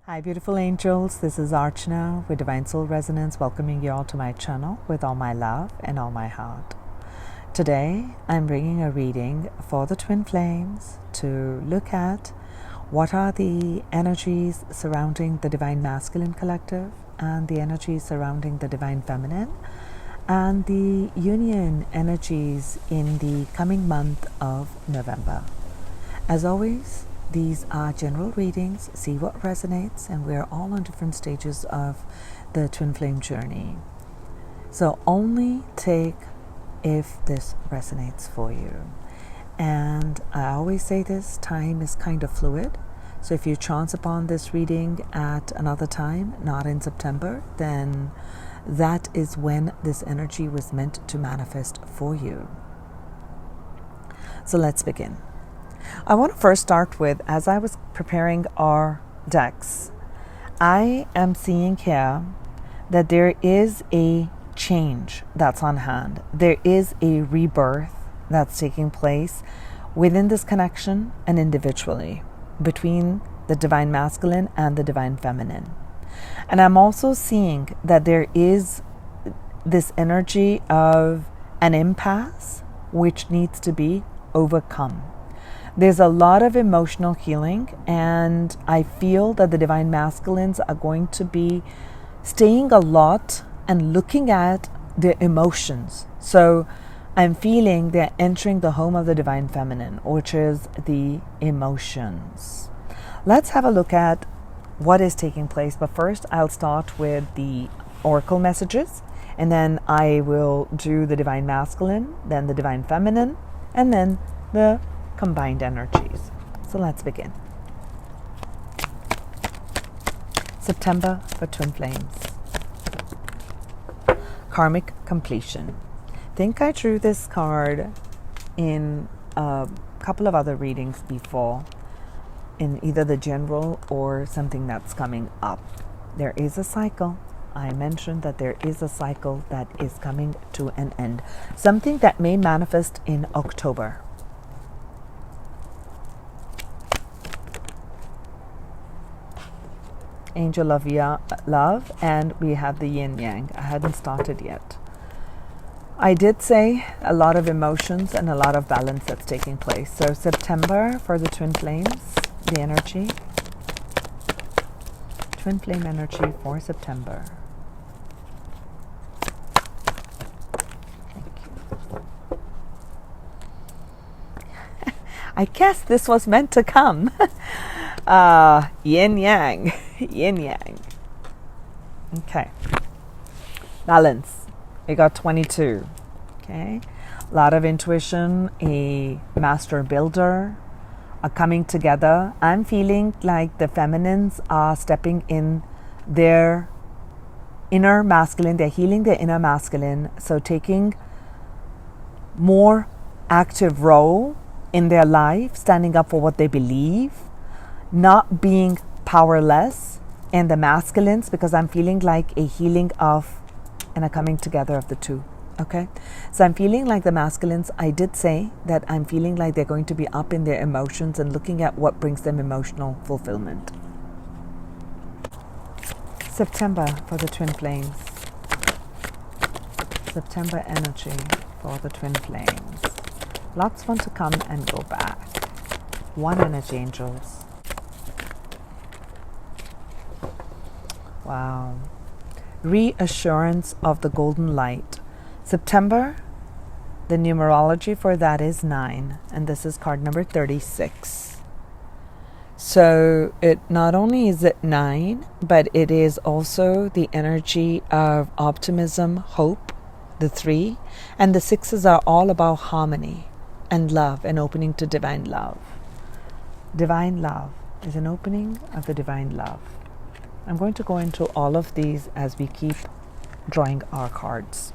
Hi beautiful angels, this is Archana with Divine Soul Resonance, welcoming you all to my channel with all my love and all my heart. Today I'm bringing a reading for the Twin Flames to look at what are the energies surrounding the Divine Masculine Collective and the energies surrounding the Divine Feminine and the union energies in the coming month of November. As always, these are general readings, see what resonates, and we're all on different stages of the Twin Flame journey. So only take if this resonates for you. And I always say this, time is kind of fluid. So if you chance upon this reading at another time, not in September, then that is when this energy was meant to manifest for you. So let's begin. I want to first start with, as I was preparing our decks, I am seeing here that there is a change that's on hand. There is a rebirth that's taking place within this connection and individually between the Divine Masculine and the Divine Feminine. And I'm also seeing that there is this energy of an impasse which needs to be overcome. There's a lot of emotional healing, and I feel that the Divine Masculines are going to be staying a lot and looking at their emotions. So I'm feeling they're entering the home of the Divine Feminine, which is the emotions. Let's have a look at what is taking place. But first, I'll start with the oracle messages, and then I will do the Divine Masculine, then the Divine Feminine, and then the combined energies. So let's begin. September for Twin Flames. Karmic completion. I think I drew this card in a couple of other readings before, in either the general or something that's coming up. There is a cycle. I mentioned that there is a cycle that is coming to an end. Something that may manifest in October. Angel of Love, and we have the yin yang. I hadn't started yet. I did say a lot of emotions and a lot of balance that's taking place. So September for the Twin Flames, the energy. Twin Flame energy for September. Thank you. I guess this was meant to come. Yin yang. Yin yang. Okay. Balance. We got 22. Okay. A lot of intuition, a master builder, a coming together. I'm feeling like the feminines are stepping in their inner masculine. They're healing their inner masculine. So taking more active role in their life, standing up for what they believe, not being powerless, and the masculines, because I'm feeling like a healing of and a coming together of the two. Okay, so I'm feeling like the masculines, I did say that I'm feeling like they're going to be up in their emotions and looking at what brings them emotional fulfillment. September for the Twin Flames. September energy for the Twin Flames. Lots want to come and go back. One energy, angels. Wow. Reassurance of the golden light. September, the numerology for that is 9, and this is card number 36. So it not only is it 9, but it is also the energy of optimism, hope, the 3, and the 6s are all about harmony and love and opening to divine love. Divine love is an opening of the divine love. I'm going to go into all of these as we keep drawing our cards.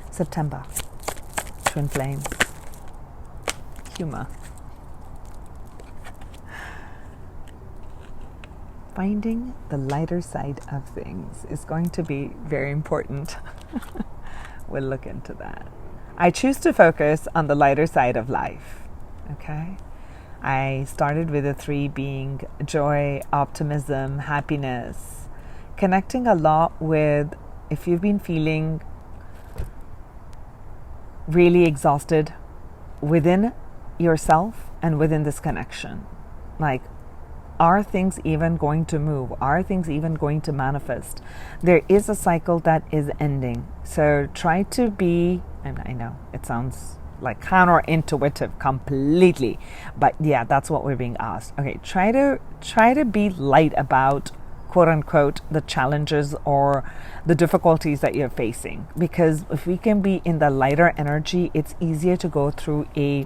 September, Twin Flames, humor. Finding the lighter side of things is going to be very important. We'll look into that. I choose to focus on the lighter side of life. Okay? I started with the 3 being joy, optimism, happiness, connecting a lot with, if you've been feeling really exhausted within yourself and within this connection, like, are things even going to move? Are things even going to manifest? There is a cycle that is ending. So try to be, and I know it sounds like counterintuitive completely, but yeah, that's what we're being asked. Okay, try to be light about, quote unquote, the challenges or the difficulties that you're facing, because if we can be in the lighter energy, it's easier to go through a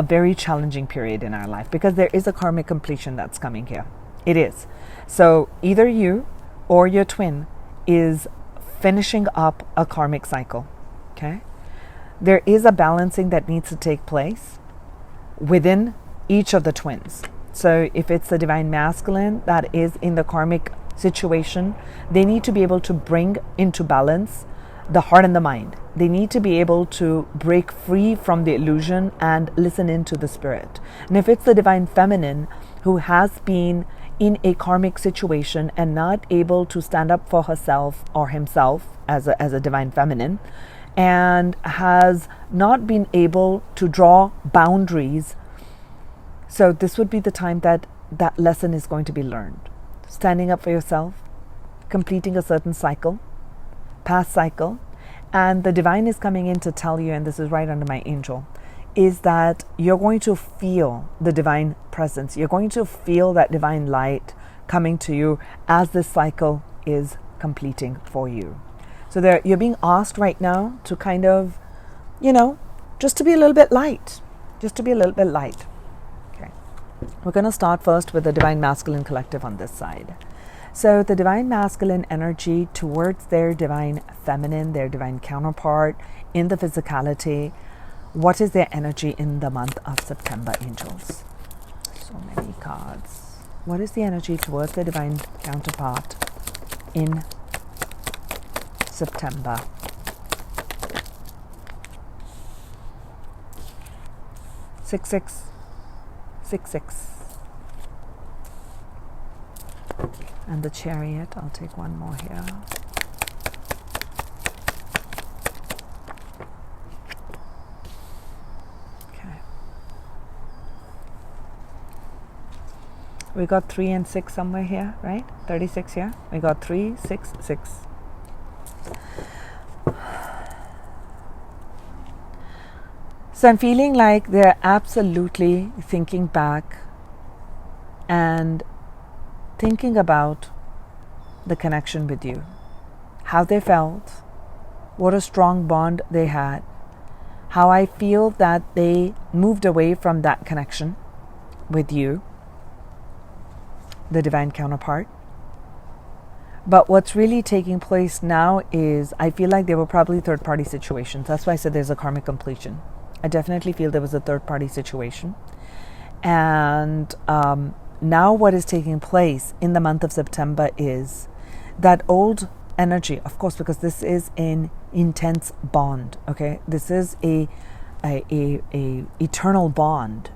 very challenging period in our life, because there is a karmic completion that's coming here. It is. So either you or your twin is finishing up a karmic cycle. Okay? There is a balancing that needs to take place within each of the twins. So if it's the divine masculine that is in the karmic situation, they need to be able to bring into balance the heart and the mind. They need to be able to break free from the illusion and listen into the spirit. And if it's the divine feminine who has been in a karmic situation and not able to stand up for herself or himself as a divine feminine, and has not been able to draw boundaries, so this would be the time that that lesson is going to be learned. Standing up for yourself, completing a certain cycle, past cycle, and the divine is coming in to tell you, and this is right under my angel, is that you're going to feel the divine presence. You're going to feel that divine light coming to you as this cycle is completing for you. So you're being asked right now to kind of, just to be a little bit light. Just to be a little bit light. Okay. We're going to start first with the divine masculine collective on this side. So the divine masculine energy towards their divine feminine, their divine counterpart in the physicality. What is their energy in the month of September, angels? So many cards. What is the energy towards the divine counterpart in September? Six, six. And the Chariot. I'll take one more here. Okay. We got 3 and 6 somewhere here, right? 36 here. We got 3, 6, 6. So I'm feeling like they're absolutely thinking back and thinking about the connection with you, how they felt, what a strong bond they had, how I feel that they moved away from that connection with you, the divine counterpart. But what's really taking place now is I feel like there were probably third-party situations. That's why I said there's a karmic completion. I definitely feel there was a third-party situation. And now what is taking place in the month of September is that old energy, of course, because this is an intense bond, okay? This is a eternal bond.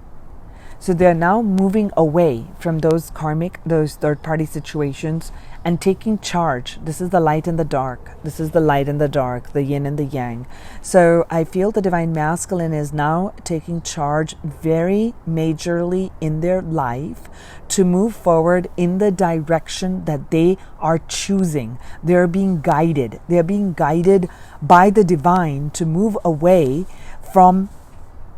So they're now moving away from those third-party situations and taking charge. This is the light and the dark. This is the light and the dark, the yin and the yang. So I feel the divine masculine is now taking charge very majorly in their life to move forward in the direction that they are choosing. They're being guided. They're being guided by the divine to move away from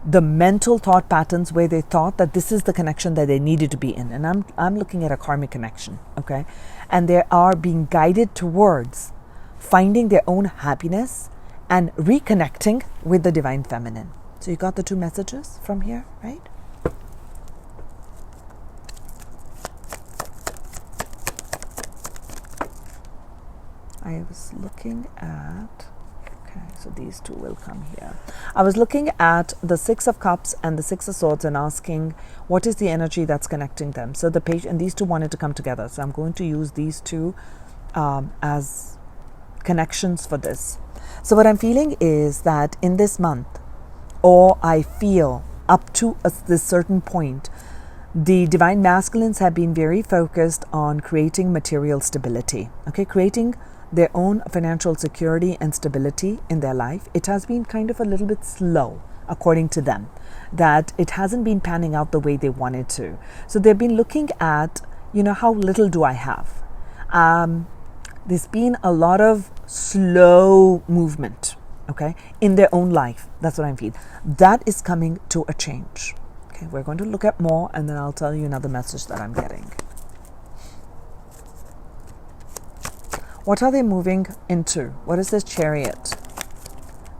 the mental thought patterns where they thought that this is the connection that they needed to be in. And I'm looking at a karmic connection, okay? And they are being guided towards finding their own happiness and reconnecting with the divine feminine. So you got the 2 messages from here, right? I was looking at... Okay, so these 2 will come here. I was looking at the 6 of Cups and the 6 of Swords and asking what is the energy that's connecting them. So the page, and these 2 wanted to come together. So I'm going to use these 2 as connections for this. So what I'm feeling is that in this month, or I feel up to this certain point, the divine masculines have been very focused on creating material stability, okay, creating their own financial security and stability in their life. It has been kind of a little bit slow, according to them, that it hasn't been panning out the way they wanted to. So they've been looking at, how little do I have? There's been a lot of slow movement, okay, in their own life. That's what I'm feeling. That is coming to a change. Okay, we're going to look at more, and then I'll tell you another message that I'm getting. What are they moving into? What is this Chariot?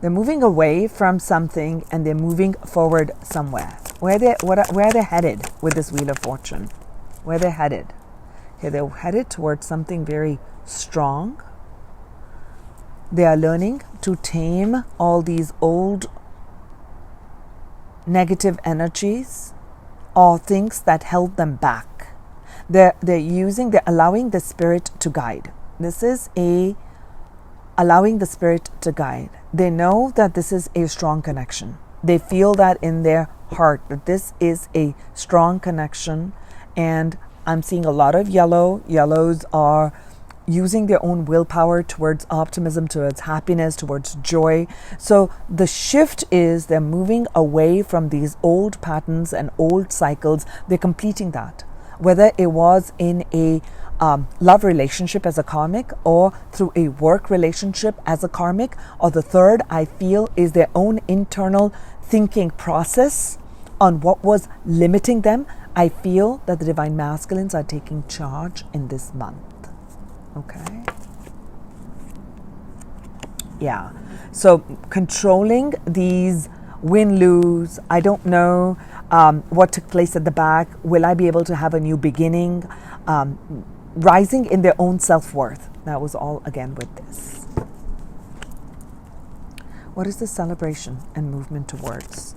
They're moving away from something, and they're moving forward somewhere. Where are they headed with this Wheel of Fortune? Where they're headed? Okay, they're headed towards something very strong. They are learning to tame all these old negative energies or things that held them back. They're allowing the spirit to guide. This is allowing the spirit to guide. They know that this is a strong connection. They feel that in their heart that this is a strong connection, and I'm seeing a lot of yellow. Yellows are using their own willpower towards optimism, towards happiness, towards joy. So the shift is they're moving away from these old patterns and old cycles. They're completing that. Whether it was in a love relationship as a karmic, or through a work relationship as a karmic, or the third, I feel, is their own internal thinking process on what was limiting them. I feel that the divine masculines are taking charge in this month. Okay. Yeah. So controlling these win-lose. I don't know what took place at the back. Will I be able to have a new beginning? Rising in their own self-worth. That was all again with this. What is the celebration and movement towards?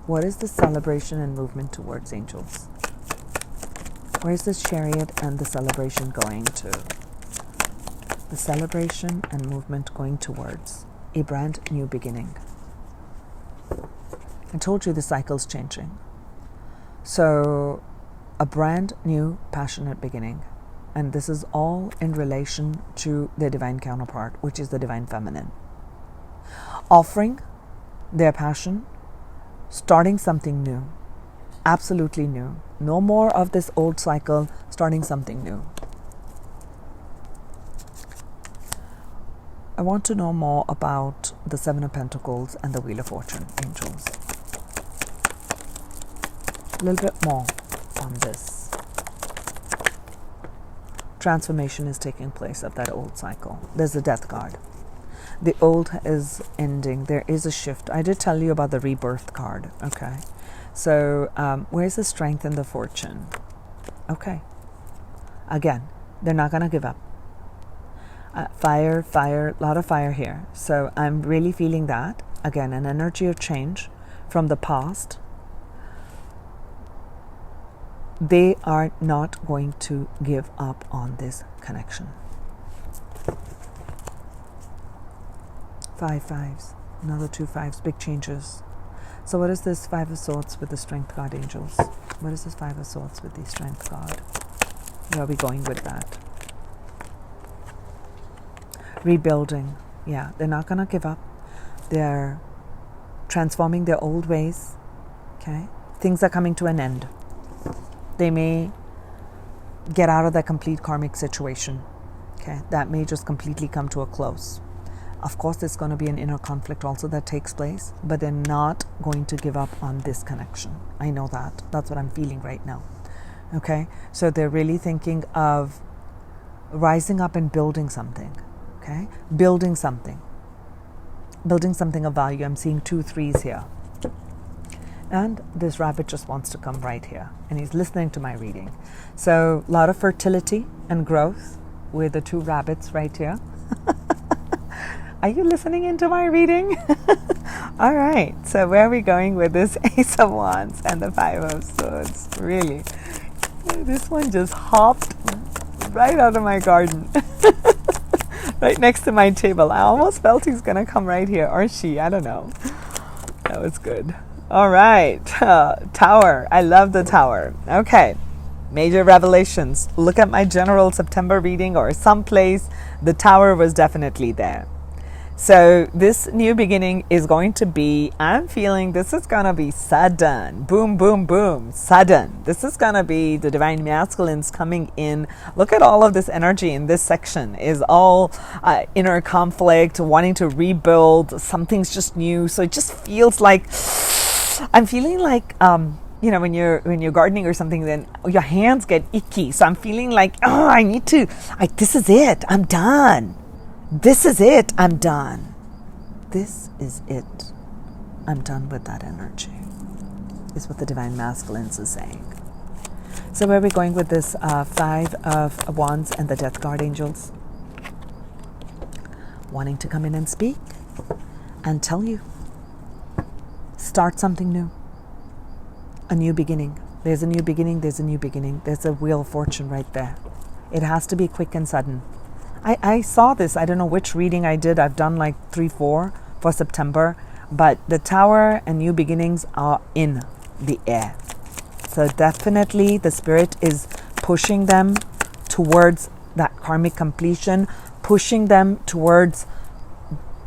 What is the celebration and movement towards, angels? Where is this Chariot and the celebration going to? The celebration and movement going towards a brand new beginning. I told you the cycle's changing. So a brand new passionate beginning. And this is all in relation to their divine counterpart, which is the divine feminine. Offering their passion, starting something new. Absolutely new. No more of this old cycle, starting something new. I want to know more about the Seven of Pentacles and the Wheel of Fortune, angels. A little bit more on this. Transformation is taking place of that old cycle. There's a death card. The old is ending. There is a shift. I did tell you about the rebirth card. Okay. So where's the strength and the fortune? Okay. Again, they're not going to give up. Fire, a lot of fire here. So I'm really feeling that. Again, an energy of change from the past. They are not going to give up on this connection. 5 fives. Another 2 5s. Big changes. So what is this 5 of Swords with the Strength card, angels? What is this 5 of Swords with the Strength card? Where are we going with that? Rebuilding. Yeah, they're not going to give up. They're transforming their old ways. Okay? Things are coming to an end. They may get out of that complete karmic situation. Okay? That may just completely come to a close. Of course, there's going to be an inner conflict also that takes place, but they're not going to give up on this connection. I know that. That's what I'm feeling right now. Okay? So they're really thinking of rising up and building something. Okay? Building something of value. I'm seeing 2 3s here. And this rabbit just wants to come right here. And he's listening to my reading. So a lot of fertility and growth with the 2 rabbits right here. Are you listening into my reading? All right. So where are we going with this Ace of Wands and the 5 of Swords? Really? This one just hopped right out of my garden. right next to my table. I almost felt he's going to come right here, or she, I don't know. That was good. All right, Tower. I love the Tower. Okay, major revelations. Look at my general September reading or someplace. The Tower was definitely there. So this new beginning is going to be, I'm feeling this is going to be sudden. Boom, boom, boom. Sudden. This is going to be the divine masculines coming in. Look at all of this energy in this section is all inner conflict, wanting to rebuild. Something's just new. So it just feels like, I'm feeling like, you know, when you're gardening or something, then your hands get icky. So I'm feeling like, oh, I need to, this is it. I'm done. This is it. I'm done. This is it. I'm done with that energy, is what the Divine Masculines is saying. So where are we going with this 5 of Wands and the Death Guard Angels? Wanting to come in and speak and tell you. Start something new. A new beginning. There's a new beginning. There's a new beginning. There's a Wheel of Fortune right there. It has to be quick and sudden. I saw this. I don't know which reading I did. I've done like 3-4 for September. But the Tower and new beginnings are in the air. So definitely the Spirit is pushing them towards that karmic completion, pushing them towards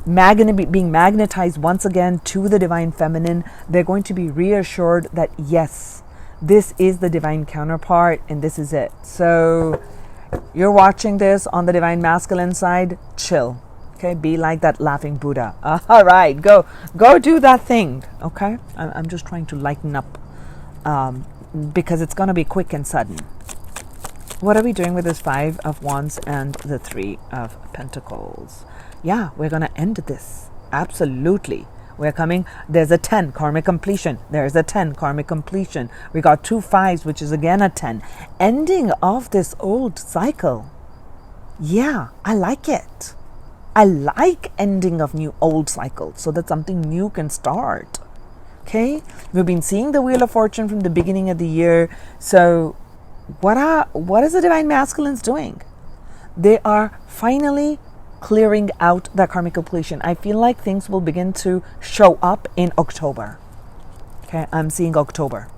being magnetized once again to the Divine Feminine. They're going to be reassured that yes, this is the Divine Counterpart and this is it. So you're watching this on the Divine Masculine side, chill. Okay, be like that laughing Buddha. All right, go do that thing. Okay, I'm just trying to lighten up because it's going to be quick and sudden. What are we doing with this 5 of Wands and the 3 of Pentacles? Yeah, we're going to end this. Absolutely. We're coming. There's a 10, karmic completion. There's a 10, karmic completion. We got 2 5s, which is again a 10. Ending of this old cycle. Yeah, I like it. I like ending of new old cycles so that something new can start. Okay? We've been seeing the Wheel of Fortune from the beginning of the year. So what is the Divine Masculines doing? They are finally clearing out that karmic completion. I feel like things will begin to show up in October. Okay, I'm seeing October.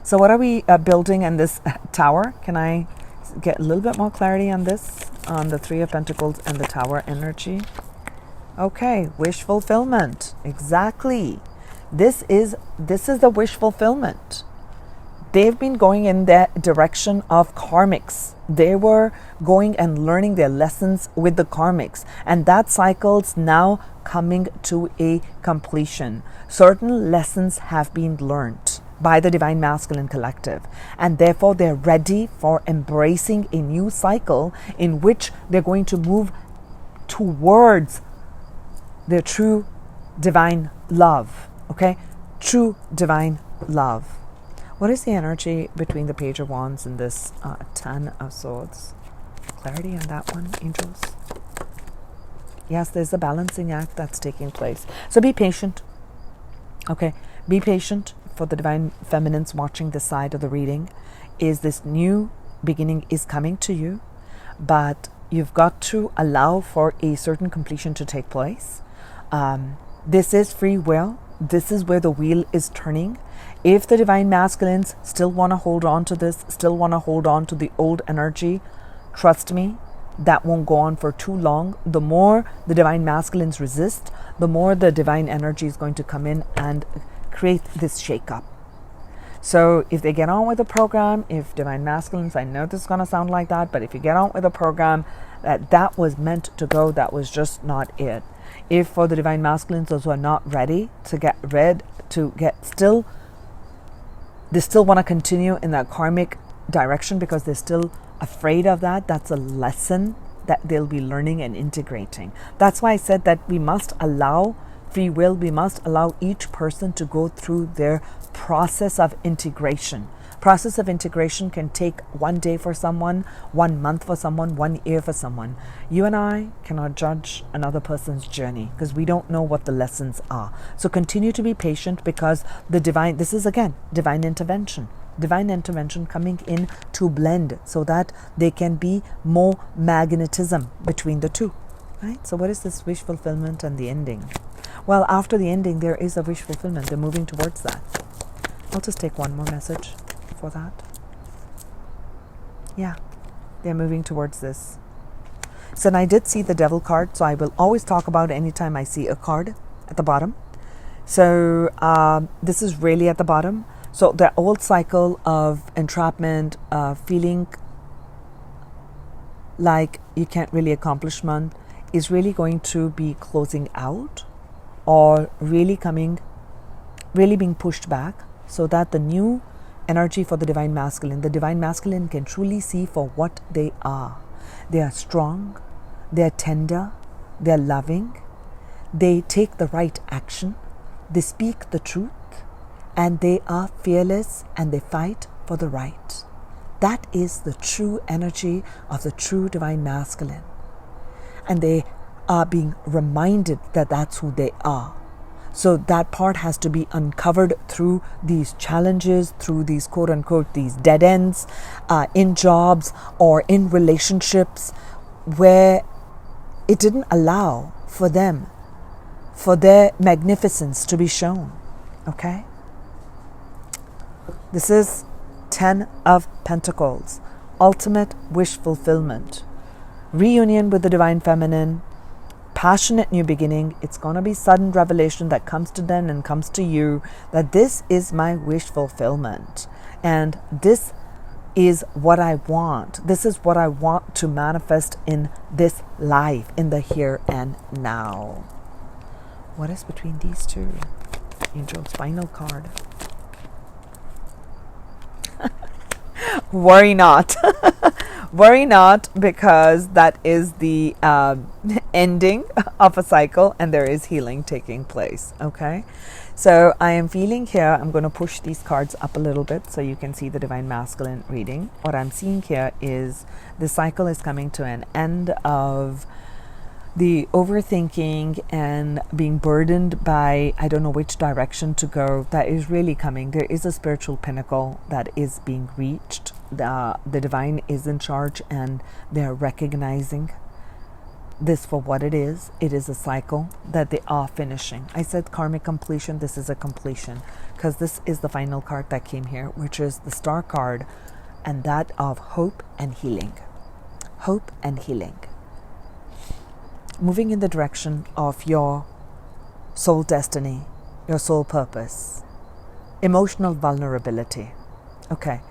So what are we building in this Tower? Can I get a little bit more clarity on this, on the 3 of Pentacles and the Tower energy? Okay, wish fulfillment. Exactly. This is the wish fulfillment. They've been going in that direction of karmics. They were going and learning their lessons with the karmics. And that cycle's now coming to a completion. Certain lessons have been learned by the Divine Masculine Collective. And therefore they're ready for embracing a new cycle in which they're going to move towards their true divine love. Okay? True divine love. What is the energy between the Page of Wands and this 10 of Swords? Clarity on that one, angels? Yes, there's a balancing act that's taking place. So be patient. Okay, be patient for the Divine Feminines watching this side of the reading. Is this new beginning is coming to you, but you've got to allow for a certain completion to take place. This is free will. This is where the wheel is turning. If the Divine Masculines still want to hold on to this, still want to hold on to the old energy, trust me, that won't go on for too long. The more the Divine Masculines resist, the more the divine energy is going to come in and create this shake-up. So if they get on with the program, if Divine Masculines, I know this is going to sound like that, but if you get on with the program, that was meant to go, that was just not it. If for the Divine Masculines, those who are not ready to get rid, to get still, they still want to continue in that karmic direction because they're still afraid of that. That's a lesson that they'll be learning and integrating. That's why I said that we must allow free will. We must allow each person to go through their process of integration. Process of integration can take 1 day for someone, 1 month for someone, 1 year for someone. You and I cannot judge another person's journey because we don't know what the lessons are. So continue to be patient because the divine, this is again, divine intervention. divine intervention coming in to blend so that there can be more magnetism between the two. Right? So what is this wish fulfillment and the ending? Well, after the ending, there is a wish fulfillment. They're moving towards that. I'll just take one more message for that. Yeah, they're moving towards this. So, and I did see the devil card, so I will always talk about it anytime I see a card at the bottom. So this is really at the bottom. So the old cycle of entrapment, feeling like you can't really accomplish one, is really going to be closing out, or really being pushed back, so that the new energy for the divine masculine can truly see for what they are. They are strong, they are tender, they are loving, they take the right action, they speak the truth, and they are fearless, and they fight for the right. That is the true energy of the true divine masculine. And they are being reminded that that's who they are. So that part has to be uncovered through these challenges, through these quote unquote, these dead ends in jobs or in relationships where it didn't allow for them, for their magnificence to be shown. Okay? This is 10 of Pentacles, ultimate wish fulfillment, reunion with the divine feminine, passionate new beginning. It's going to be sudden revelation that comes to them and comes to you, that this is my wish fulfillment, and this is what I want. This is what I want to manifest in this life, in the here and now. What is between these two? Angel's final card. Worry not. Worry not, because that is the ending of a cycle, and there is healing taking place. Okay, so I am feeling here, I'm going to push these cards up a little bit so you can see the divine masculine reading. What I'm seeing here is the cycle is coming to an end of the overthinking and being burdened by I don't know which direction to go. That is really coming. There is a spiritual pinnacle that is being reached. The divine is in charge, and they're recognizing this for what it is. It is a cycle that they are finishing. I said karmic completion. This is a completion, because this is the final card that came here, which is the star card, and that of hope and healing. Hope and healing. Moving in the direction of your soul destiny, your soul purpose, emotional vulnerability. Okay,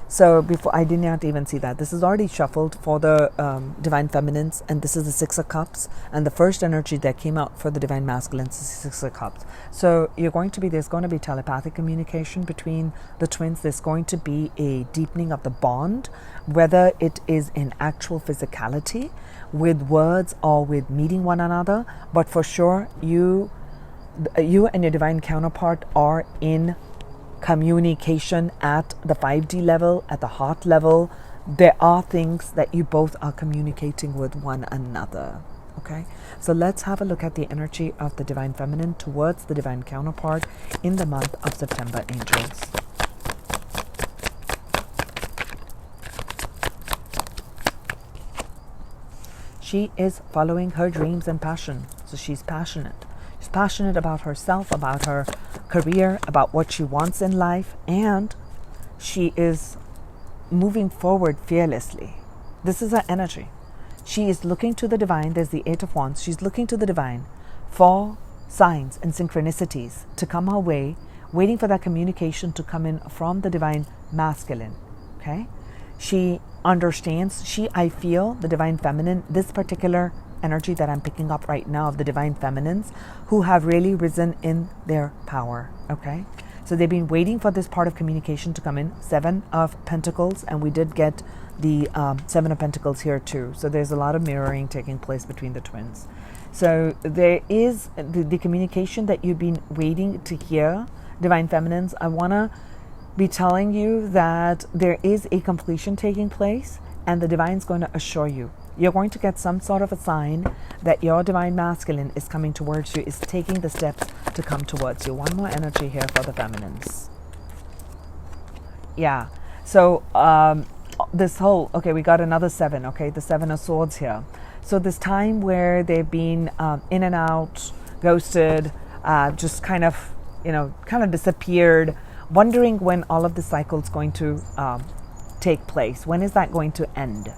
so before, I did not even see that. This is already shuffled for the divine feminines, and this is the Six of Cups, and the first energy that came out for the divine masculines is the Six of Cups. So there's going to be telepathic communication between the twins. There's going to be a deepening of the bond, whether it is in actual physicality, with words, or with meeting one another. But for sure, you and your divine counterpart are in communication at the 5D level, at the heart level. There are things that you both are communicating with one another. Okay, so let's have a look at the energy of the divine feminine towards the divine counterpart in the month of September, angels. She is following her dreams and passion. So she's passionate. She's passionate about herself, about her career, about what she wants in life, and she is moving forward fearlessly. This is her energy. She is looking to the divine. There's the Eight of Wands. She's looking to the divine for signs and synchronicities to come her way, waiting for that communication to come in from the divine masculine. Okay? She understands, I feel the divine feminine, this particular energy that I'm picking up right now of the divine feminines who have really risen in their power. Okay, so they've been waiting for this part of communication to come in. Seven of Pentacles, and we did get the Seven of Pentacles here too. So there's a lot of mirroring taking place between the twins. So there is the communication that you've been waiting to hear, divine feminines. I want to be telling you that there is a completion taking place, and the divine's going to assure you. You're going to get some sort of a sign that your divine masculine is coming towards you, is taking the steps to come towards you. One more energy here for the feminines. Yeah. So this whole, okay, we got another 7, okay, the 7 of Swords here. So this time where they've been in and out, ghosted, just kind of, kind of disappeared, wondering when all of the cycle's going to take place. When is that going to end?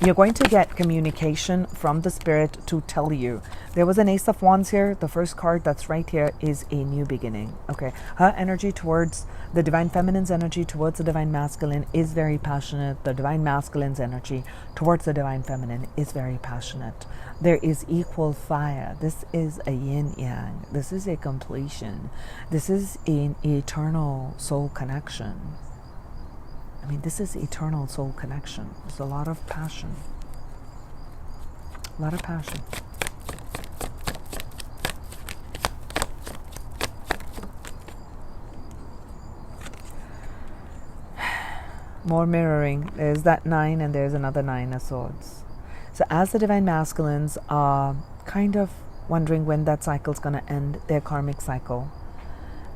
You're going to get communication from the spirit to tell you. There was an Ace of Wands here. The first card that's right here is a new beginning. Okay. Her energy towards the Divine Feminine's energy towards the Divine Masculine is very passionate. The Divine Masculine's energy towards the Divine Feminine is very passionate. There is equal fire. This is a yin yang. This is a completion. This is an eternal soul connection. I mean, this is eternal soul connection. There's a lot of passion. A lot of passion. More mirroring. There's that 9 and there's another 9 of Swords. So as the Divine Masculines are kind of wondering when that cycle's going to end, their karmic cycle,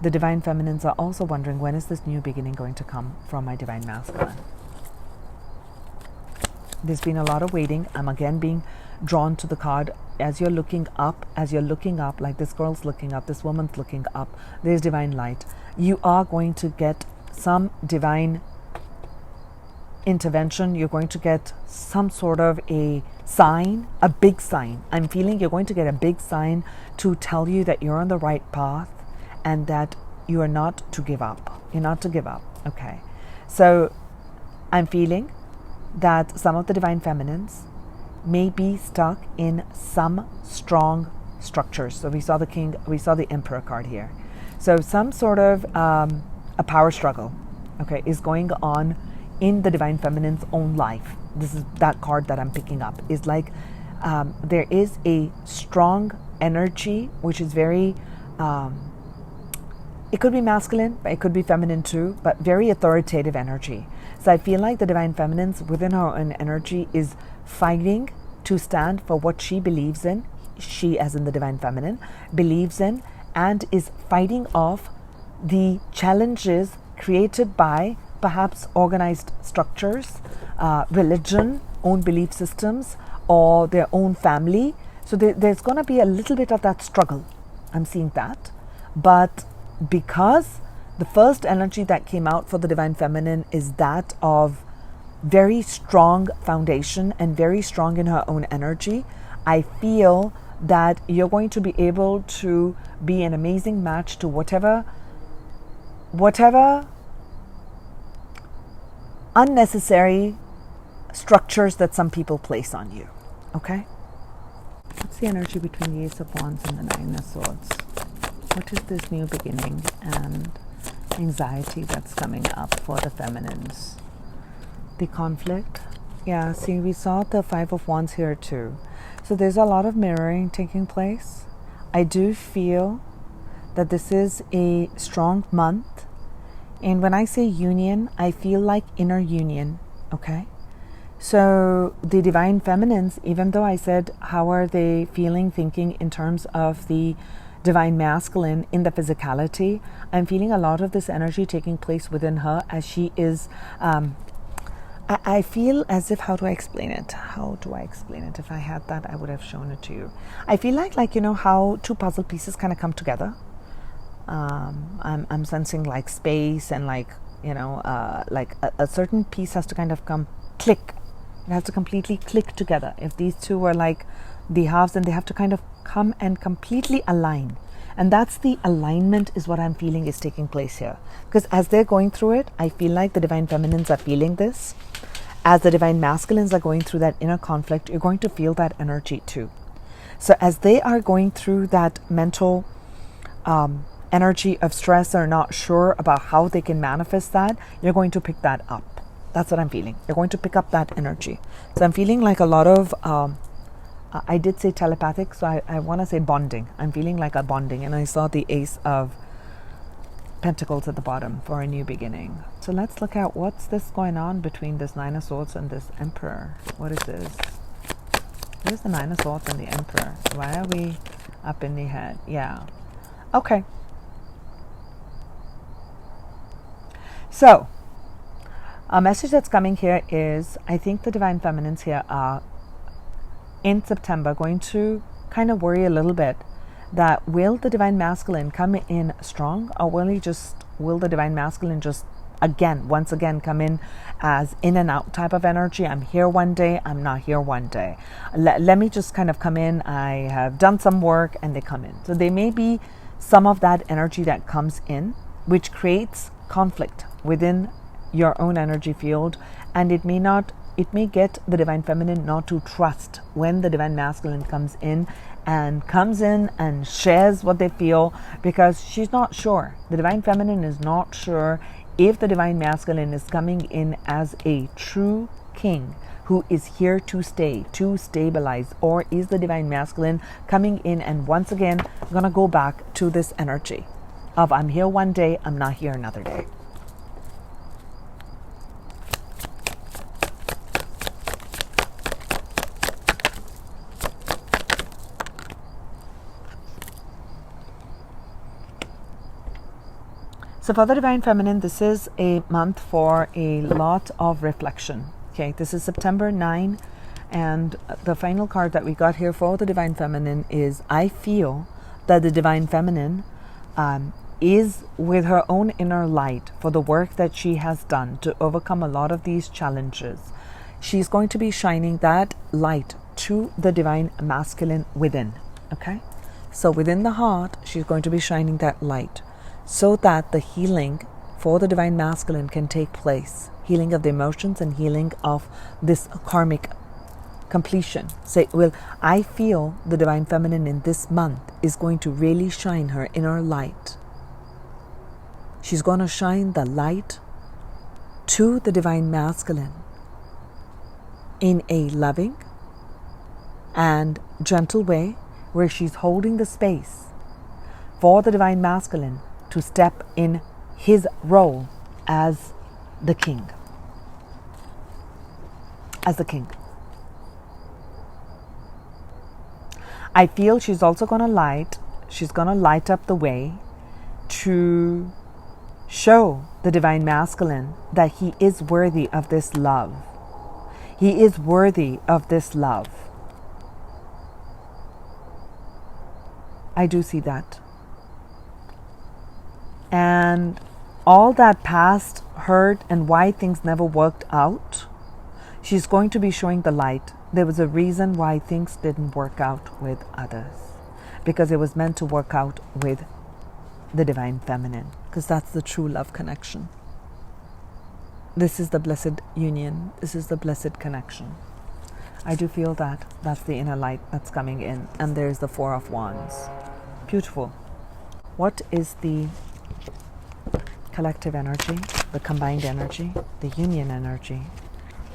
the Divine Feminines are also wondering, when is this new beginning going to come from my Divine Masculine? There's been a lot of waiting. I'm again being drawn to the card. As you're looking up, like this girl's looking up, this woman's looking up, there's divine light. You are going to get some divine intervention. You're going to get some sort of a sign, a big sign. I'm feeling you're going to get a big sign to tell you that you're on the right path, and that you are not to give up. You're not to give up. Okay. So I'm feeling that some of the Divine Feminines may be stuck in some strong structures. So we saw the King, we saw the Emperor card here. So some sort of a power struggle, okay, is going on in the Divine Feminine's own life. This is that card that I'm picking up. Is like there is a strong energy which is very it could be masculine, but it could be feminine too, but very authoritative energy. So I feel like the Divine Feminines within her own energy is fighting to stand for what she believes in. She, as in the Divine Feminine, believes in, and is fighting off the challenges created by perhaps organized structures, religion, own belief systems, or their own family. So there's going to be a little bit of that struggle. I'm seeing that. But because the first energy that came out for the Divine Feminine is that of very strong foundation and very strong in her own energy, I feel that you're going to be able to be an amazing match to whatever unnecessary structures that some people place on you. Okay? What's the energy between the Ace of Wands and the 9 of Swords? What is this new beginning and anxiety that's coming up for the feminines? The conflict. Yeah, see, we saw the 5 of Wands here too. So there's a lot of mirroring taking place. I do feel that this is a strong month. And when I say union, I feel like inner union. Okay? So the Divine Feminines, even though I said how are they feeling, thinking in terms of the Divine Masculine in the physicality, I'm feeling a lot of this energy taking place within her as she is, I feel as if, how do I explain it? How do I explain it? If I had that, I would have shown it to you. I feel like you know how two puzzle pieces kind of come together. I'm sensing like space and like, you know, like a certain piece has to kind of come click. It has to completely click together. If these two were like the halves, then they have to kind of come and completely align. And that's the alignment is what I'm feeling is taking place here. Because as they're going through it, I feel like the Divine Feminines are feeling this. As the Divine Masculines are going through that inner conflict, you're going to feel that energy too. So as they are going through that mental energy of stress or not sure about how they can manifest that, you're going to pick that up. That's what I'm feeling. You're going to pick up that energy. So I'm feeling like a lot of, I did say telepathic, so I want to say bonding. I'm feeling like a bonding. And I saw the Ace of Pentacles at the bottom for a new beginning. So let's look at what's this going on between this 9 of Swords and this Emperor. What is this? What is the 9 of Swords and the Emperor? Why are we up in the head? Yeah. Okay. So, a message that's coming here is, I think the Divine Feminines here are in September going to kind of worry a little bit that will the Divine Masculine come in strong, or will the Divine Masculine just once again come in as in and out type of energy? I'm here one day, I'm not here one day. Let me just kind of come in. I have done some work and they come in. So there may be some of that energy that comes in, which creates conflict within your own energy field, and it may get the Divine Feminine not to trust when the Divine Masculine comes in and shares what they feel, because she's not sure. The Divine Feminine is not sure if the Divine Masculine is coming in as a true king who is here to stay, to stabilize, or is the Divine Masculine coming in and once again gonna go back to this energy of I'm here one day, I'm not here another day. So for the Divine Feminine, this is a month for a lot of reflection. Okay, this is September 9, and the final card that we got here for the Divine Feminine is, I feel that the Divine Feminine is with her own inner light for the work that she has done to overcome a lot of these challenges. She's going to be shining that light to the Divine Masculine within. Okay, so within the heart, she's going to be shining that light, so that the healing for the Divine Masculine can take place. Healing of the emotions and healing of this karmic completion. Say, well, I feel the Divine Feminine in this month is going to really shine her inner light. She's going to shine the light to the Divine Masculine in a loving and gentle way, where she's holding the space for the Divine Masculine to step in his role as the king. As the king. I feel she's also going to light up the way to show the Divine Masculine that he is worthy of this love. He is worthy of this love. I do see that. And all that past hurt and why things never worked out, she's going to be showing the light. There was a reason why things didn't work out with others, because it was meant to work out with the Divine Feminine, because that's the true love connection. This is the blessed union. This is the blessed connection. I do feel that that's the inner light that's coming in. And there's the Four of Wands. Beautiful. What is the collective energy, the combined energy, the union energy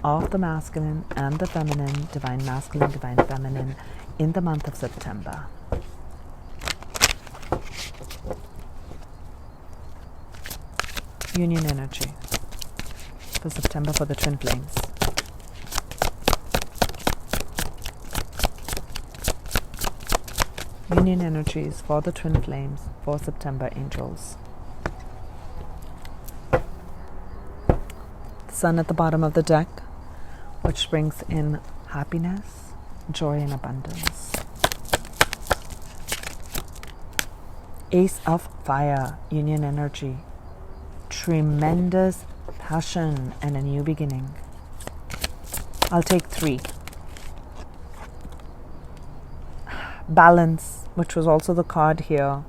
of the masculine and the feminine, Divine Masculine, Divine Feminine, in the month of September? Union energy for September for the Twin Flames. Union energies for the Twin Flames for September, angels. The Sun at the bottom of the deck, which brings in happiness, joy, and abundance. Ace of Fire, union energy. Tremendous passion and a new beginning. I'll take 3. Balance, which was also the card here,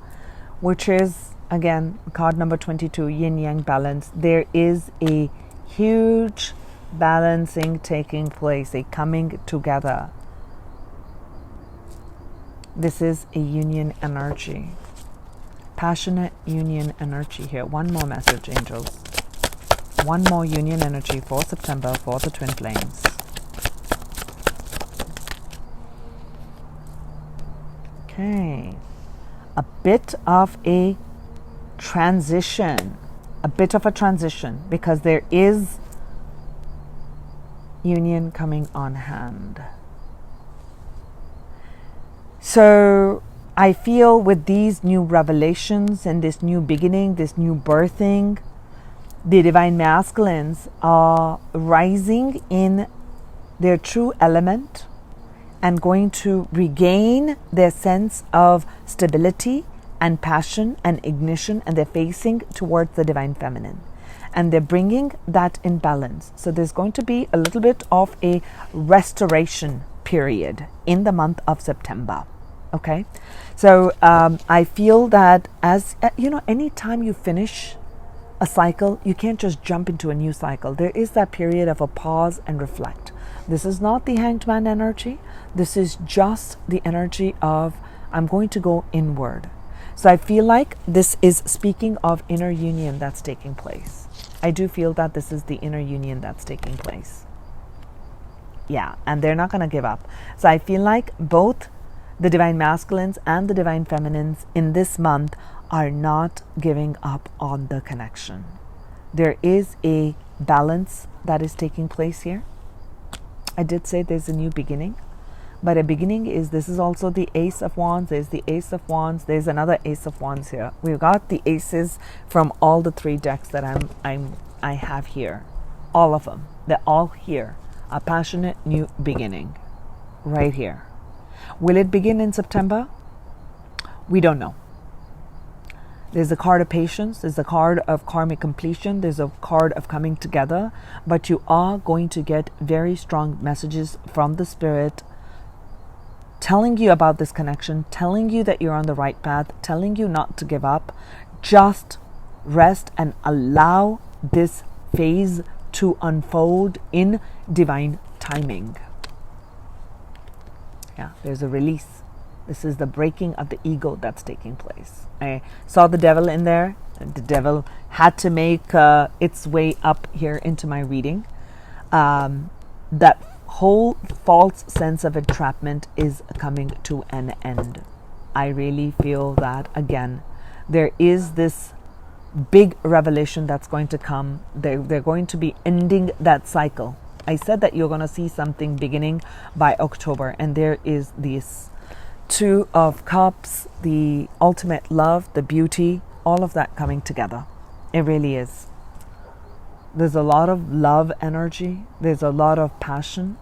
which is again card number 22, yin yang balance. There is a huge balancing taking place, a coming together. This is a union energy, passionate union energy here. One more message, angels. One more union energy for September for the Twin Flames. Okay, a bit of a transition, because there is union coming on hand. So I feel with these new revelations and this new beginning, this new birthing, the divine masculines are rising in their true element and going to regain their sense of stability and passion and ignition, and they're facing towards the divine feminine. And they're bringing that in balance. So there's going to be a little bit of a restoration period in the month of September. Okay, so I feel that, as you know, anytime you finish a cycle, you can't just jump into a new cycle. There is that period of a pause and reflect. This is not the hanged man energy. This is just the energy of, I'm going to go inward. So I feel like this is speaking of inner union that's taking place. I do feel that this is the inner union that's taking place. Yeah, and they're not going to give up. So I feel like both the divine masculines and the divine feminines in this month are not giving up on the connection. There is a balance that is taking place here. I did say there's a new beginning, but a beginning is, this is also the Ace of Wands. There's the Ace of Wands. There's another Ace of Wands here. We've got the aces from all the three decks that I have here. All of them. They're all here. A passionate new beginning. Right here. Will it begin in September? We don't know. There's a card of patience. There's a card of karmic completion. There's a card of coming together. But you are going to get very strong messages from the Spirit telling you about this connection, telling you that you're on the right path, telling you not to give up. Just rest and allow this phase to unfold in divine timing. Yeah, there's a release. This is the breaking of the ego that's taking place. I saw the devil in there. The devil had to make its way up here into my reading. That whole false sense of entrapment is coming to an end. I really feel that, again, there is this big revelation that's going to come. They're going to be ending that cycle. I said that you're going to see something beginning by October, and there is this Two of Cups, the ultimate love, the beauty, all of that coming together. It really is. There's a lot of love energy. There's a lot of passion.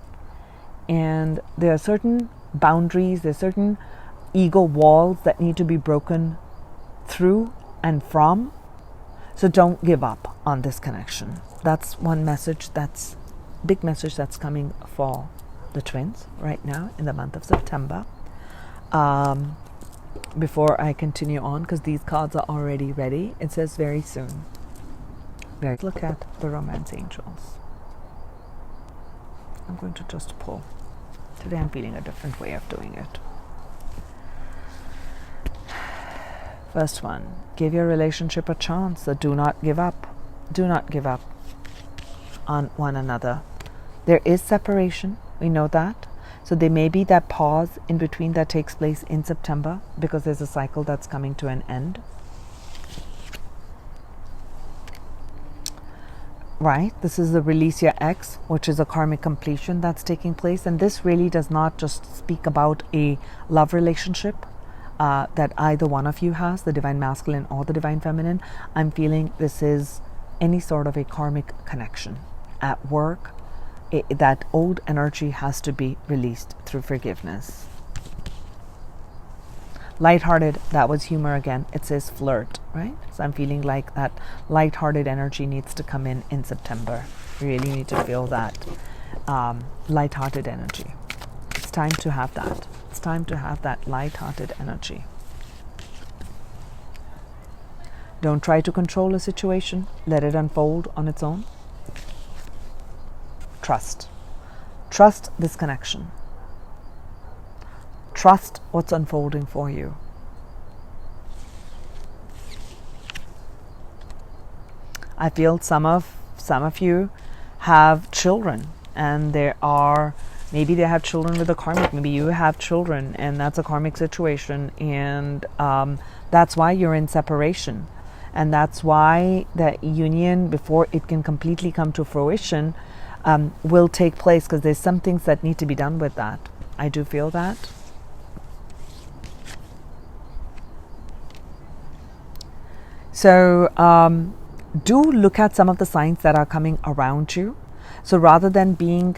And there are certain boundaries, there's certain ego walls that need to be broken through and from. So don't give up on this connection. That's one message, that's big message that's coming for the twins right now in the month of September. Before I continue on, because these cards are already ready, it says very soon. Look at the romance angels. I'm going to just pull. Today I'm feeling a different way of doing it. First one, give your relationship a chance. So do not give up. Do not give up on one another. There is separation. We know that. So there may be that pause in between that takes place in September because there's a cycle that's coming to an end. Right? This is the release your ex, which is a karmic completion that's taking place. And this really does not just speak about a love relationship that either one of you has, the divine masculine or the divine feminine. I'm feeling this is any sort of a karmic connection. At work, that old energy has to be released through forgiveness. Lighthearted, that was humor again. It says flirt, right? So I'm feeling like that lighthearted energy needs to come in September. You really need to feel that lighthearted energy. It's time to have that. It's time to have that lighthearted energy. Don't try to control a situation. Let it unfold on its own. Trust. Trust this connection. Trust what's unfolding for you. I feel some of you have children, and maybe they have children with a karmic. Maybe you have children, and that's a karmic situation, and that's why you're in separation, and that's why that union, before it can completely come to fruition, will take place, because there's some things that need to be done with that. I do feel that. So do look at some of the signs that are coming around you. So rather than being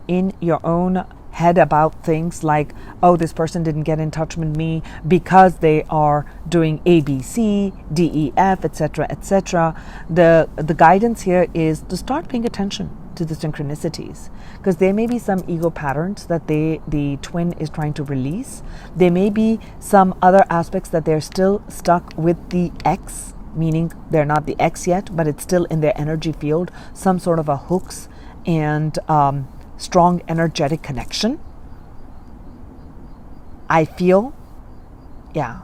in your own head about things like, oh, this person didn't get in touch with me because they are doing A, B, C, D, E, F, etc., etc. The guidance here is to start paying attention to the synchronicities, because there may be some ego patterns that the twin is trying to release. There may be some other aspects that they're still stuck with the X, meaning they're not the X yet, but it's still in their energy field, some sort of a hooks and strong energetic connection. I feel, yeah,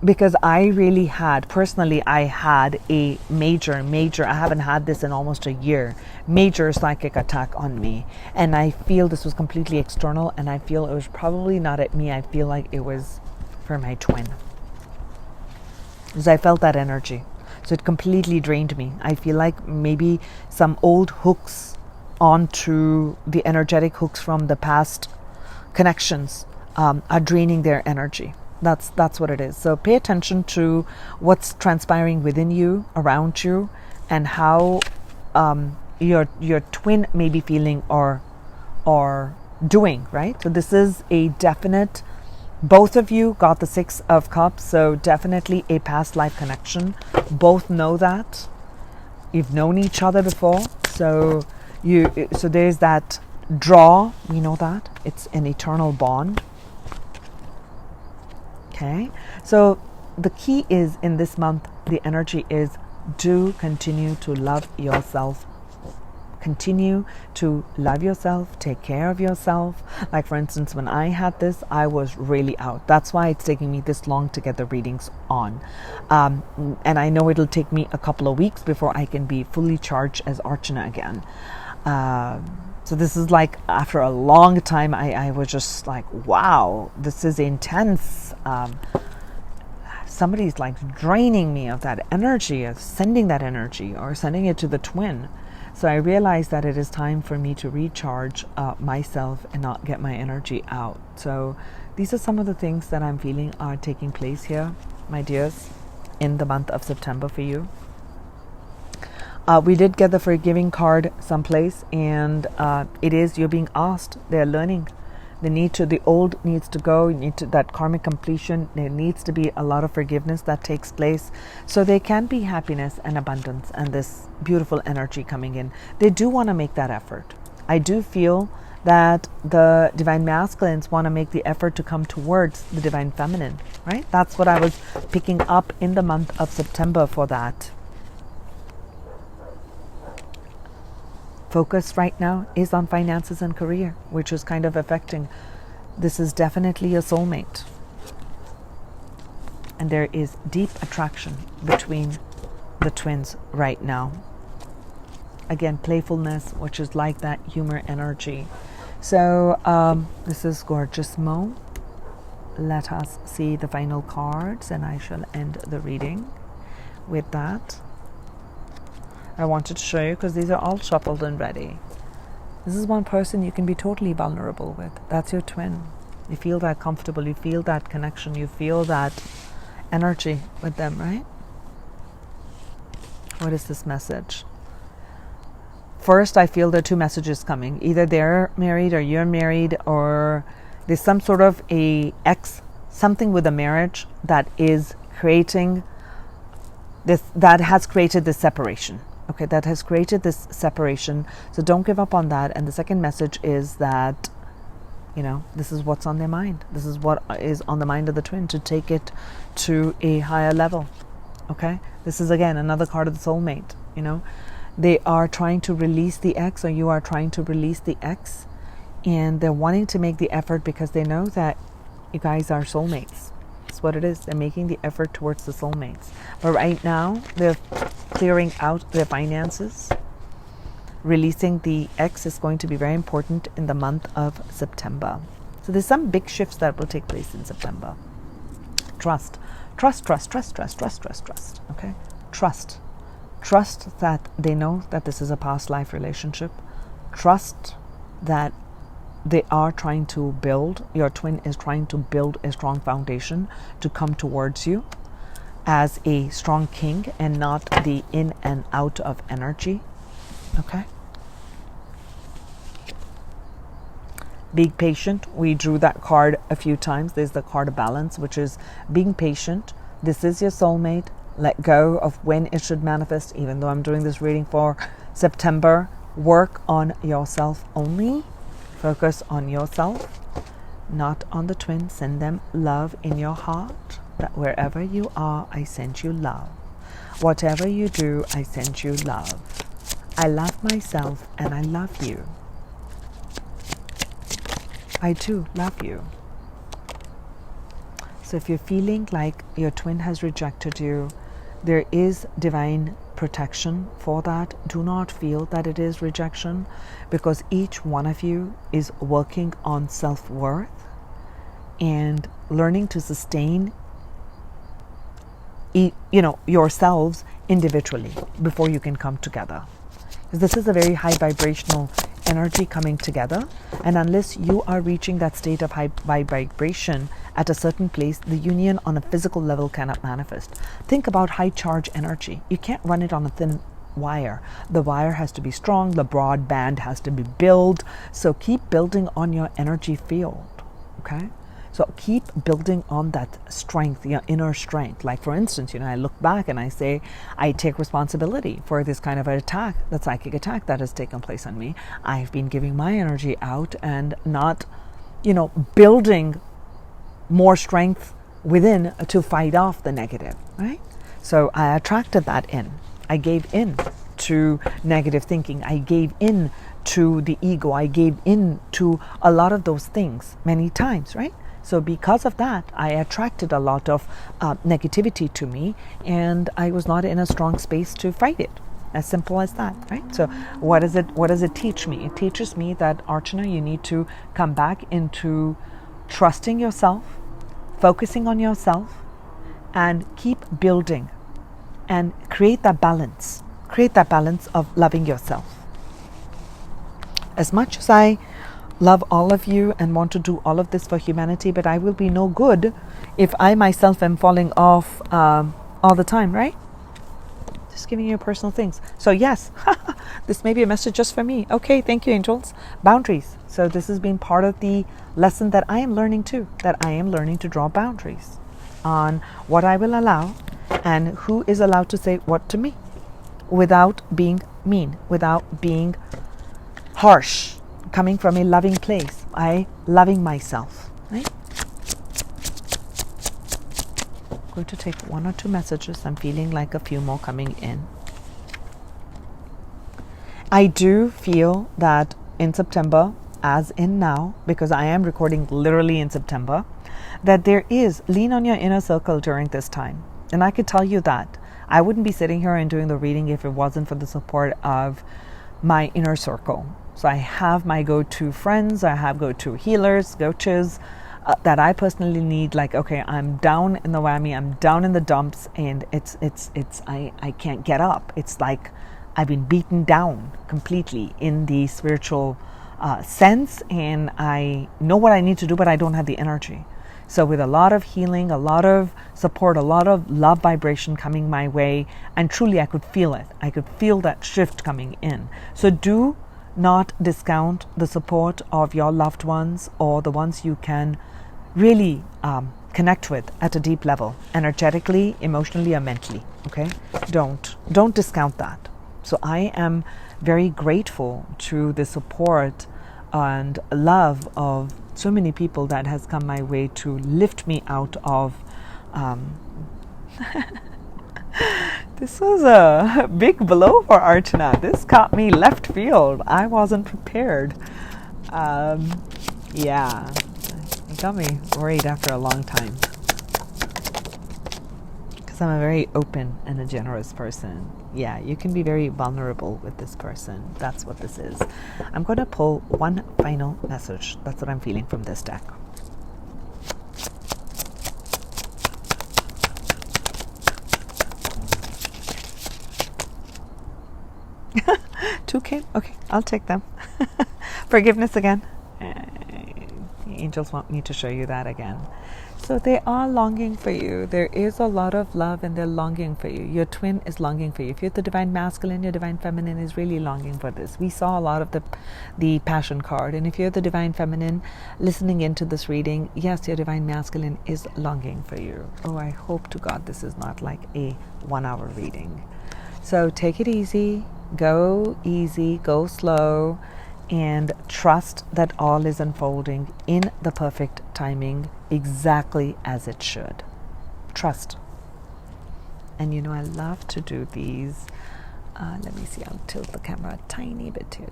because I really had, personally, I had a major, I haven't had this in almost a year, major psychic attack on me. And I feel this was completely external, and I feel it was probably not at me. I feel like it was for my twin, because I felt that energy. So it completely drained me. I feel like maybe some old hooks onto the energetic hooks from the past connections are draining their energy. That's what it is. So pay attention to what's transpiring within you, around you, and how your twin may be feeling or doing, right? So this is a definite, both of you got the 6 of Cups, so definitely a past life connection. Both know that. You've known each other before, so there's that draw, we know that. It's an eternal bond. Okay, so the key is in this month, the energy is do continue to love yourself. Continue to love yourself, take care of yourself. Like for instance, when I had this, I was really out. That's why it's taking me this long to get the readings on. And I know it'll take me a couple of weeks before I can be fully charged as Archana again. So this is like after a long time, I was just like, wow, this is intense. Somebody's like draining me of that energy, of sending that energy or sending it to the twin. So I realized that it is time for me to recharge myself and not get my energy out. So these are some of the things that I'm feeling are taking place here, my dears, in the month of September for you. We did get the forgiving card someplace, and it is you're being asked. They're learning. The old needs to go. You need to, that karmic completion. There needs to be a lot of forgiveness that takes place, so there can be happiness and abundance and this beautiful energy coming in. They do want to make that effort. I do feel that the divine masculines want to make the effort to come towards the divine feminine, right? That's what I was picking up in the month of September for that. Focus right now is on finances and career, which is kind of affecting. This is definitely a soulmate. And there is deep attraction between the twins right now. Again, playfulness, which is like that humor energy. So this is gorgeous, Mo. Let us see the final cards, and I shall end the reading with that. I wanted to show you because these are all shuffled and ready. This is one person you can be totally vulnerable with. That's your twin. You feel that comfortable. You feel that connection. You feel that energy with them, right? What is this message? First, I feel there are 2 messages coming. Either they're married or you're married, or there's some sort of something with a marriage that is creating this, that has created this separation. Okay, that has created this separation. So don't give up on that. And the second message is that, this is what's on their mind. This is what is on the mind of the twin, to take it to a higher level. Okay, this is again another card of the soulmate. They are trying to release the ex, or you are trying to release the ex, and they're wanting to make the effort because they know that you guys are soulmates. That's what it is. They're making the effort towards the soulmates. But right now, they're clearing out their finances. Releasing the ex is going to be very important in the month of September. So there's some big shifts that will take place in September. Trust. Trust. Okay? Trust. Trust that they know that this is a past life relationship. Trust that they are trying to build, your twin is trying to build a strong foundation to come towards you. as a strong king and not the in and out of energy. Okay? Being patient. We drew that card a few times. There's the card of balance, which is being patient. This is your soulmate. Let go of when it should manifest. Even though I'm doing this reading for September, work on yourself only. Focus on yourself, not on the twin. Send them love in your heart. That wherever you are, I send you love. Whatever you do, I send you love. I love myself and I love you. I too love you. So if you're feeling like your twin has rejected you, there is divine protection for that. Do not feel that it is rejection, because each one of you is working on self-worth and learning to sustain yourselves individually before you can come together. This is a very high vibrational energy coming together, and unless you are reaching that state of high vibration at a certain place, the union on a physical level cannot manifest. Think about high charge energy. You can't run it on a thin wire. The wire has to be strong, the broadband has to be built. So keep building on your energy field. Okay? So keep building on that strength, your inner strength. Like for instance, I look back and I say, I take responsibility for this kind of an attack, the psychic attack that has taken place on me. I've been giving my energy out and not, building more strength within to fight off the negative, right? So I attracted that in. I gave in to negative thinking. I gave in to the ego. I gave in to a lot of those things many times, right? So because of that, I attracted a lot of negativity to me, and I was not in a strong space to fight it. As simple as that, right? So what does it teach me? It teaches me that, Archana, you need to come back into trusting yourself, focusing on yourself, and keep building and create that balance. Create that balance of loving yourself. As much as I love all of you and want to do all of this for humanity, but I will be no good if I myself am falling off all the time, right? Just giving you personal things. So yes, this may be a message just for me. Okay, thank you, angels. Boundaries. So this has been part of the lesson that I am learning too, that I am learning to draw boundaries on what I will allow and who is allowed to say what to me without being mean, without being harsh, coming from a loving place. I loving myself, right? I'm going to take one or two messages. I'm feeling like a few more coming in. I do feel that in September, as in now, because I am recording literally in September, that there is lean on your inner circle during this time. And I could tell you that I wouldn't be sitting here and doing the reading if it wasn't for the support of my inner circle. So I have my go-to friends, I have go-to healers, coaches that I personally need. Like, okay, I'm down in the whammy, I'm down in the dumps, and I can't get up. It's like I've been beaten down completely in the spiritual sense, and I know what I need to do, but I don't have the energy. So with a lot of healing, a lot of support, a lot of love vibration coming my way, and truly I could feel it. I could feel that shift coming in. So do not discount the support of your loved ones or the ones you can really connect with at a deep level, energetically, emotionally, or mentally. Okay? Don't discount that. So I am very grateful to the support and love of so many people that has come my way to lift me out of this was a big blow for Archana. This caught me left field. I wasn't prepared. Yeah, it got me worried after a long time, because I'm a very open and a generous person. Yeah, you can be very vulnerable with this person. That's what this is. I'm going to pull one final message. That's what I'm feeling from this deck. Two came? Okay, I'll take them. Forgiveness again. The angels want me to show you that again. So So they are longing for you. There is a lot of love and they're longing for you. Your twin is longing for you. If you're the divine masculine, your divine feminine is really longing for this. We saw a lot of the passion card. And if you're the divine feminine listening into this reading, yes, your divine masculine is longing for you. Oh, I hope to God this is not like a 1-hour reading. So take it easy, go slow, and trust that all is unfolding in the perfect timing, exactly as it should. Trust. And I love to do these. Let me see, I'll tilt the camera a tiny bit here,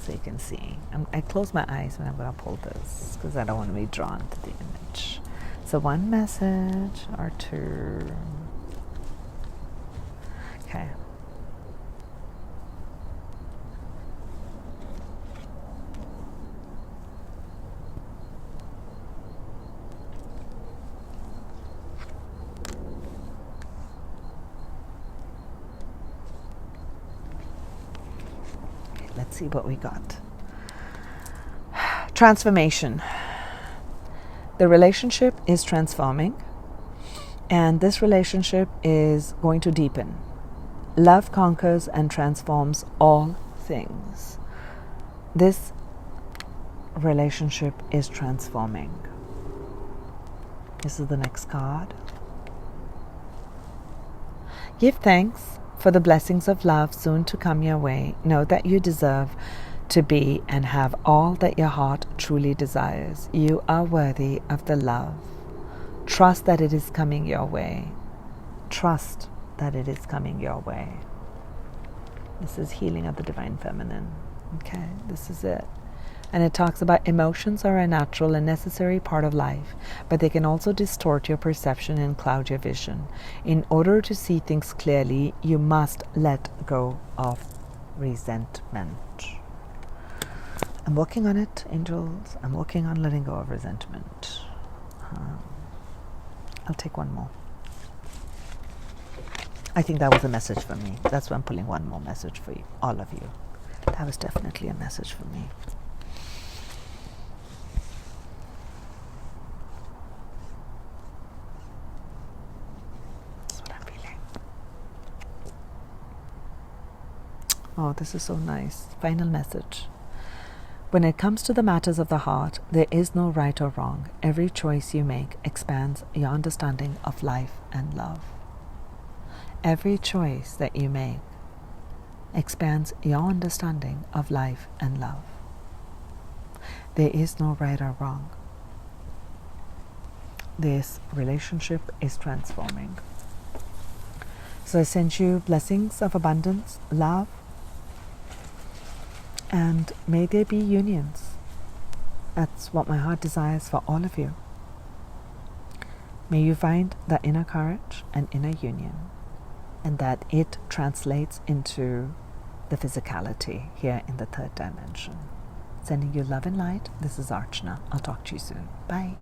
so you can see. I close my eyes when I'm going to pull this, because I don't want to be drawn to the image. So one message or two. Okay. Let's see what we got. Transformation. The relationship is transforming, and this relationship is going to deepen. Love conquers and transforms all things. This relationship is transforming. This is the next card. Give thanks for the blessings of love soon to come your way. Know that you deserve to be and have all that your heart truly desires. You are worthy of the love. Trust that it is coming your way. Trust that it is coming your way. This is healing of the divine feminine. Okay, this is it. And it talks about emotions are a natural and necessary part of life, but they can also distort your perception and cloud your vision. In order to see things clearly, you must let go of resentment. I'm working on it, angels. I'm working on letting go of resentment. I'll take one more. I think that was a message for me. That's why I'm pulling one more message for you, all of you. That was definitely a message for me. Oh, this is so nice. Final message. When it comes to the matters of the heart, there is no right or wrong. Every choice you make expands your understanding of life and love. Every choice that you make expands your understanding of life and love. There is no right or wrong. This relationship is transforming. So I send you blessings of abundance, love, and may there be unions. That's what my heart desires for all of you. May you find that inner courage and inner union, and that it translates into the physicality here in the third dimension. Sending you love and light. This is Archana. I'll talk to you soon. Bye.